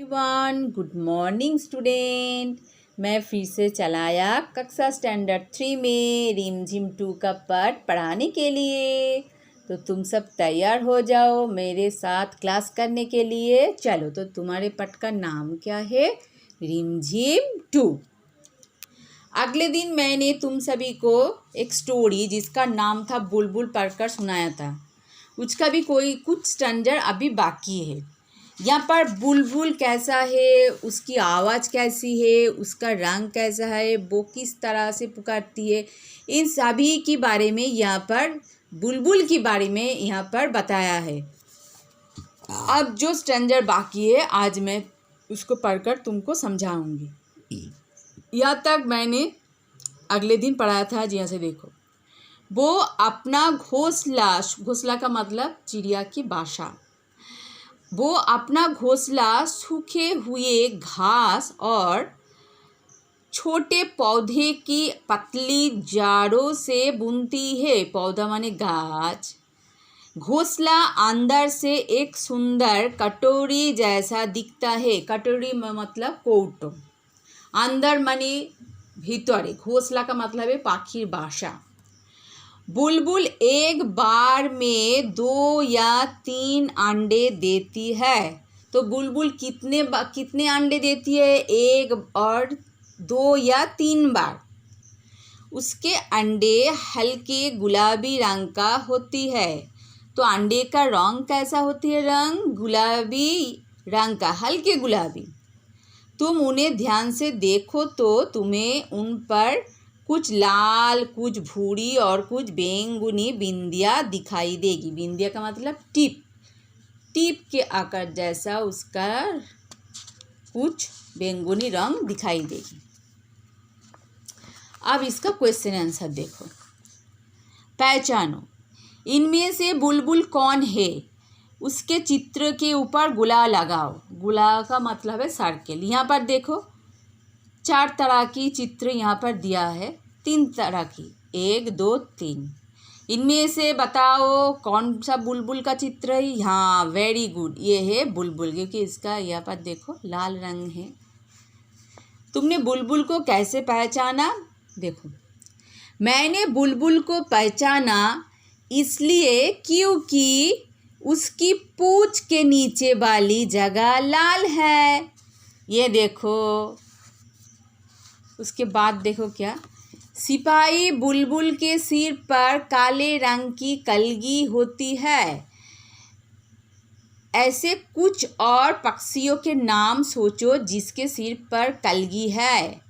Everyone, good morning student. मैं फिर से चलाया कक्षा स्टैंडर्ड 3 में रिमझिम 2 का पाठ पढ़ाने के लिए। तो तुम सब तैयार हो जाओ मेरे साथ क्लास करने के लिए। चलो, तो तुम्हारे पाठ का नाम क्या है? रिमझिम 2। अगले दिन मैंने तुम सभी को एक स्टोरी जिसका नाम था बुलबुल पढ़कर सुनाया था। उसका भी कुछ स्टैंडर्ड अभी बाकी है। यहाँ पर बुलबुल कैसा है, उसकी आवाज़ कैसी है, उसका रंग कैसा है, वो किस तरह से पुकारती है, इन सभी के बारे में यहाँ पर बुलबुल के बारे में यहाँ पर बताया है। अब जो स्टैंडर्ड बाकी है आज मैं उसको पढ़कर तुमको समझाऊंगी। यहाँ तक मैंने अगले दिन पढ़ाया था। जी, यहाँ से देखो, वो अपना घोंसला का मतलब चिड़िया की भाषा। वो अपना घोंसला सूखे हुए घास और छोटे पौधे की पतली जड़ों से बुनती है। पौधा माने गाछ। घोंसला अंदर से एक सुंदर कटोरी जैसा दिखता है। कटोरी मतलब कौटो, अंदर माने भीतरे। घोंसला का मतलब है पाखिर भाषा। बुलबुल एक बार में 2 या 3 अंडे देती है। तो बुलबुल कितने अंडे देती है? 1 और 2 या 3 बार। उसके अंडे हल्के गुलाबी रंग का होती है। तो अंडे का रंग कैसा होती है? रंग गुलाबी रंग का, हल्के गुलाबी। तुम उन्हें ध्यान से देखो तो तुम्हें उन पर कुछ लाल, कुछ भूरी और कुछ बैंगनी बिंदियाँ दिखाई देगी। बिंदिया का मतलब टिप के आकार जैसा उसका कुछ बैंगनी रंग दिखाई देगी। अब इसका क्वेश्चन आंसर देखो। पहचानो, इनमें से बुलबुल कौन है? उसके चित्र के ऊपर गुलाल लगाओ। गुलाल का मतलब है सर्किल। यहाँ पर देखो 4 तरह की चित्र यहाँ पर दिया है। 3 तरह की, 1 2 3। इनमें से बताओ कौन सा बुलबुल का चित्र है? हाँ, वेरी गुड, ये है बुलबुल, क्योंकि इसका यहाँ पर देखो लाल रंग है। तुमने बुलबुल को कैसे पहचाना? देखो, मैंने बुलबुल को पहचाना इसलिए क्योंकि उसकी पूंछ के नीचे वाली जगह लाल है। ये देखो। उसके बाद देखो क्या, सिपाही बुलबुल के सिर पर काले रंग की कलगी होती है। ऐसे कुछ और पक्षियों के नाम सोचो जिसके सिर पर कलगी है।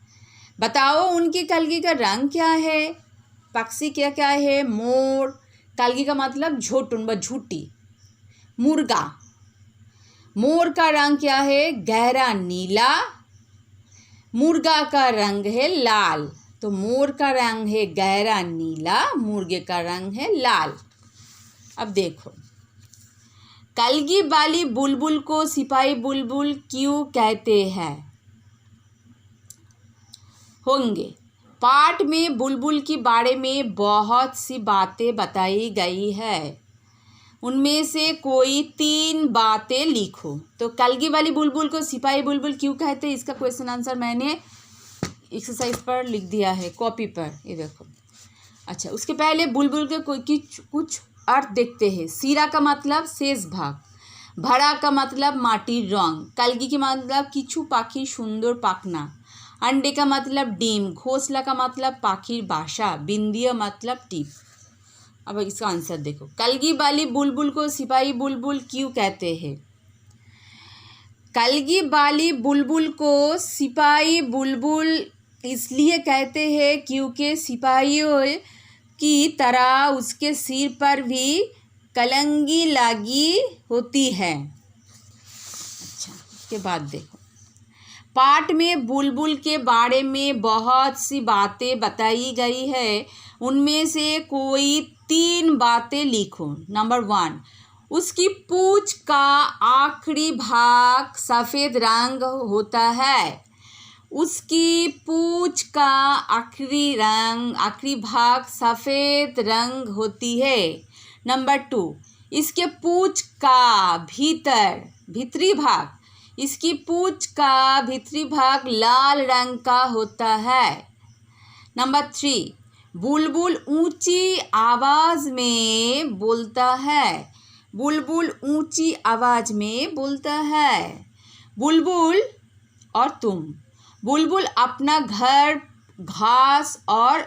बताओ उनकी कलगी का रंग क्या है? पक्षी क्या क्या है? मोर, कलगी का मतलब झोटुन, झूठी। मुर्गा, मोर का रंग क्या है? गहरा नीला। मुर्गा का रंग है लाल। तो मोर का रंग है गहरा नीला, मुर्गे का रंग है लाल। अब देखो, कलगी वाली बुलबुल को सिपाही बुलबुल क्यों कहते हैं होंगे? पाठ में बुलबुल के बारे में बहुत सी बातें बताई गई है। उनमें से कोई 3 बातें लिखो। तो कलगी वाली बुलबुल को सिपाही बुलबुल क्यों कहते हैं? इसका क्वेश्चन आंसर मैंने एक्सरसाइज पर लिख दिया है, कॉपी पर, ये देखो। अच्छा, उसके पहले बुलबुल के कुछ अर्थ देखते हैं। सीरा का मतलब शेष भाग, भरा का मतलब माटी रंग, कलगी के मतलब किछु पाखी सुंदर पाखना, अंडे का मतलब डिम, घोंसला का मतलब पाखिर भाषा, बिंदिया मतलब टिप। अब इसका आंसर देखो, कलगी वाली बुलबुल को सिपाही बुलबुल क्यों कहते हैं? कलगी वाली बुलबुल को सिपाही बुलबुल इसलिए कहते हैं क्योंकि सिपाहियों की तरह उसके सिर पर भी कलंगी लगी होती है। अच्छा, उसके बाद देखो, पाठ में बुलबुल के बारे में बहुत सी बातें बताई गई है। उनमें से कोई 3 बातें लिखो। नंबर 1, उसकी पूंछ का आखिरी भाग सफ़ेद रंग होता है। उसकी पूंछ का आखिरी भाग सफ़ेद रंग होती है। नंबर 2, इसके पूंछ का भीतरी भाग इसकी पूंछ का भीतरी भाग लाल रंग का होता है। नंबर 3, बुलबुल ऊंची आवाज में बोलता है। बुलबुल ऊंची आवाज में बोलता है। बुलबुल और तुम। बुलबुल अपना घर घास और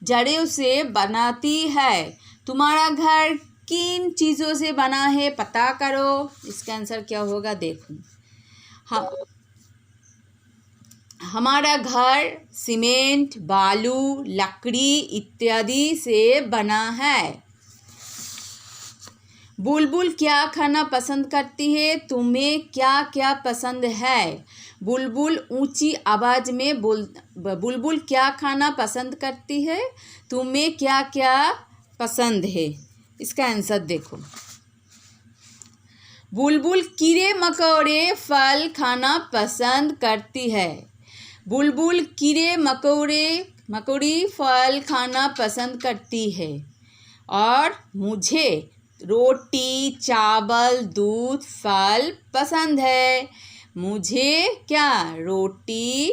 जड़ों से बनाती है। तुम्हारा घर किन चीज़ों से बना है पता करो। इसका आंसर क्या होगा देखो। हमारा घर सीमेंट, बालू, लकड़ी इत्यादि से बना है। बुलबुल क्या खाना पसंद करती है? तुम्हें क्या क्या पसंद है? बुलबुल ऊंची आवाज में बुलबुल क्या खाना पसंद करती है? तुम्हें क्या क्या पसंद है? इसका आंसर देखो। बुलबुल कीड़े मकोड़े फल खाना पसंद करती है। बुलबुल कीड़े मकोड़ी फल खाना पसंद करती है। और मुझे रोटी, चावल, दूध, फल पसंद है। मुझे क्या? रोटी,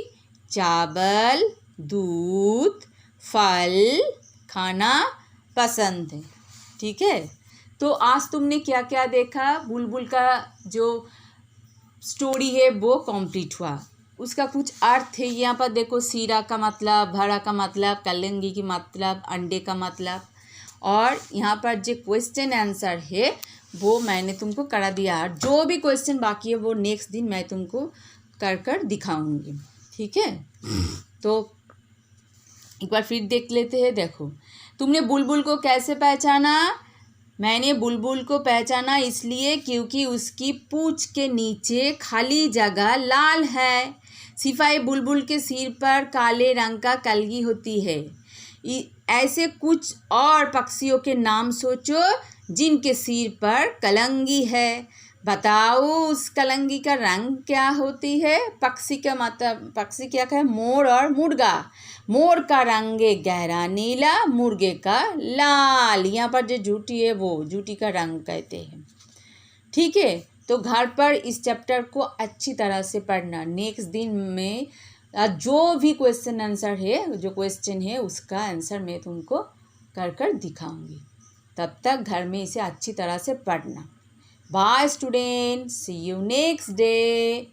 चावल, दूध, फल खाना पसंद है। ठीक है, तो आज तुमने क्या क्या देखा? बुलबुल का जो स्टोरी है वो कंप्लीट हुआ। उसका कुछ अर्थ है यहाँ पर देखो। सीरा का मतलब, भरा का मतलब, कलंगी की मतलब, अंडे का मतलब। और यहाँ पर जो क्वेश्चन आंसर है वो मैंने तुमको करा दिया। जो भी क्वेश्चन बाकी है वो नेक्स्ट दिन मैं तुमको कर दिखाऊंगी। ठीक है, तो एक बार फिर देख लेते हैं। देखो, तुमने बुलबुल को कैसे पहचाना? मैंने बुलबुल को पहचाना इसलिए क्योंकि उसकी पूंछ के नीचे खाली जगह लाल है। सिपाही बुलबुल के सिर पर काले रंग का कलगी होती है। ऐसे कुछ और पक्षियों के नाम सोचो जिनके सिर पर कलंगी है। बताओ उस कलंगी का रंग क्या होती है? पक्षी का मतलब, पक्षी क्या है? मोर और मुर्गा। मोर का रंग है गहरा नीला, मुर्गे का लाल। यहाँ पर जो जूटी है वो जूटी का रंग कहते हैं। ठीक है, तो घर पर इस चैप्टर को अच्छी तरह से पढ़ना। नेक्स्ट दिन में जो भी क्वेश्चन आंसर है, जो क्वेश्चन है उसका आंसर मैं तुमको कर दिखाऊंगी। तब तक घर में इसे अच्छी तरह से पढ़ना। Bye student, see you next day.